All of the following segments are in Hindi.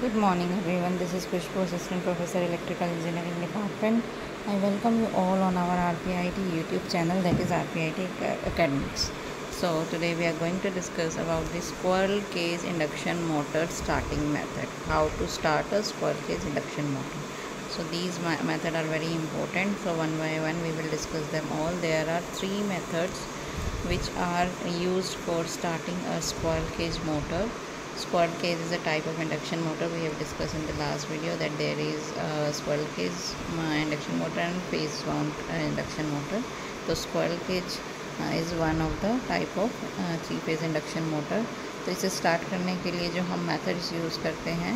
Good morning everyone, this is Kushbu, Assistant Professor Electrical Engineering Department. I welcome you all on our RPIT YouTube channel, that is RPIT Academics. So today we are going to discuss about the squirrel cage induction motor starting method. How to start a squirrel cage induction motor. So these methods are very important. So one by one we will discuss them all. There are three methods which are used for starting a squirrel cage motor. Squirrel cage is a type of induction motor. We have discussed in the last video that there is a squirrel cage induction motor and phase wound induction motor. So squirrel cage is one of the type of three phase induction motor. तो इसे स्टार्ट करने के लिए जो हम मेथड्स यूज़ करते हैं,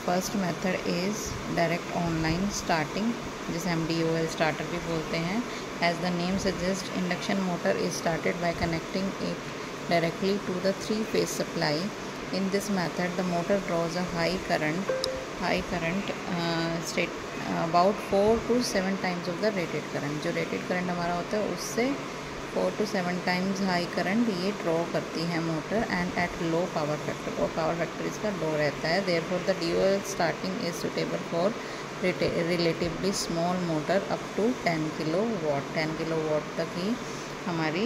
first method is direct online starting, जिसे हम DOL स्टार्टर भी बोलते हैं. As the name suggest, induction motor is started by connecting it directly to the three-phase supply. In this method, the motor draws a high current state about 4 to 7 times of the rated current. जो rated current हमारा होता है उससे 4 to 7 times high current ये draw करती है motor, and at low power factor, और power factor इसका low रहता है. Therefore, the DOL starting is suitable for relatively small motor up to 10 kilowatt. 10 kilowatt तक ही हमारी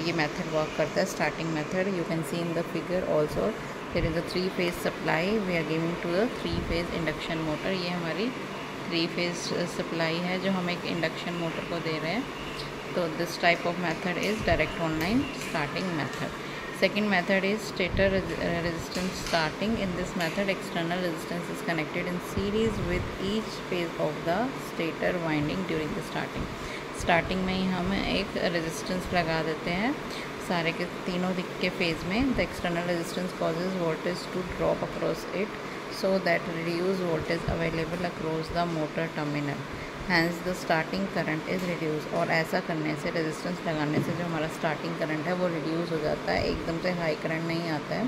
ये मेथड वर्क करता है, starting method. You can see in the figure also there is a three phase supply we are giving to the three phase induction motor. ये हमारी थ्री फेज सप्लाई है जो हम एक इंडक्शन मोटर को दे रहे हैं. तो this type of method is direct online starting method. Second method is stator resistance starting. In this method, external resistance is connected in series with each phase of the stator winding during the starting. Starting में ही हम एक रेजिस्टेंस लगा देते हैं सारे के तीनों दिख के फेज़ में. The external resistance causes voltage to drop across it so that reduce voltage available across the motor terminal. Hence the starting current is reduce. और ऐसा करने से, रेजिस्टेंस लगाने से जो हमारा स्टार्टिंग करंट है वो रिड्यूस हो जाता है, एकदम से हाई करंट नहीं आता है.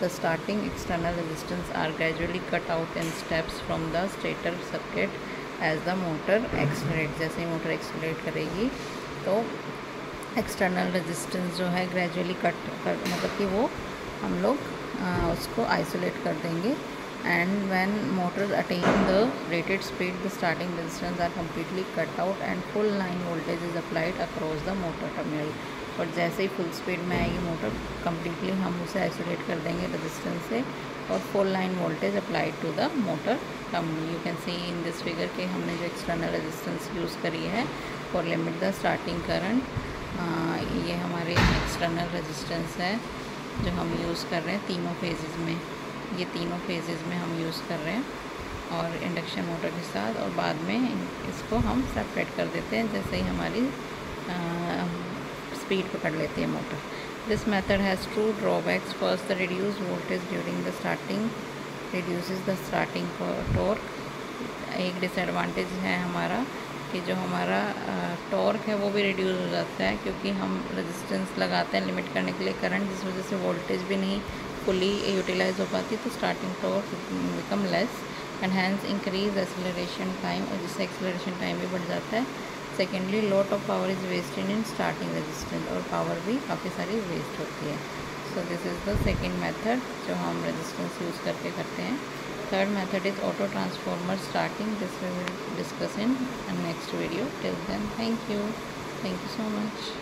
The starting external resistance are gradually cut out in steps from the stator circuit as the motor accelerate. जैसे ही मोटर एक्सलरेट करेगी तो एक्सटर्नल रेजिस्टेंस जो है ग्रेजुअली कट कर, मतलब कि वो हम लोग उसको आइसोलेट कर देंगे. And when motor attain the rated speed, the starting resistance R completely cut out and full line voltage is applied across the motor terminal. और जैसे ही फुल स्पीड में आएगी मोटर, कम्प्लीटली हम उसे आइसोलेट कर देंगे रेजिस्टेंस से, और full line voltage applied to the motor terminal. You can see in this figure के हमने जो एक्सटर्नल रेजिस्टेंस यूज़ करी है for limit the starting current, ये हमारे एक्सटर्नल रेजिस्टेंस है जो हम यूज़ कर रहे हैं तीनों फेजेज़ में. ये तीनों फेजेज़ में हम यूज़ कर रहे हैं और इंडक्शन मोटर के साथ, और बाद में इसको हम सेपरेट कर देते हैं जैसे ही हमारी स्पीड पकड़ लेती है motor. This method has two drawbacks. First, the reduce voltage during the starting reduces the starting torque. एक डिसएडवांटेज है हमारा कि जो हमारा टॉर्क है वो भी रिड्यूस हो जाता है, क्योंकि हम रेजिस्टेंस लगाते हैं लिमिट करने के लिए करंट, जिस वजह से वोल्टेज भी नहीं फुली यूटिलाइज हो पाती, तो starting torque become less and hence increase acceleration time, और जिससे एक्सेलरेशन टाइम भी बढ़ जाता है. Secondly, lot of power is wasted in starting resistance, और पावर भी काफ़ी सारी वेस्ट होती है. So this is the second method जो हम रेजिस्टेंस यूज़ करके करते हैं. Third method is auto transformer starting. This we will discuss in next video. Till then, thank you so much.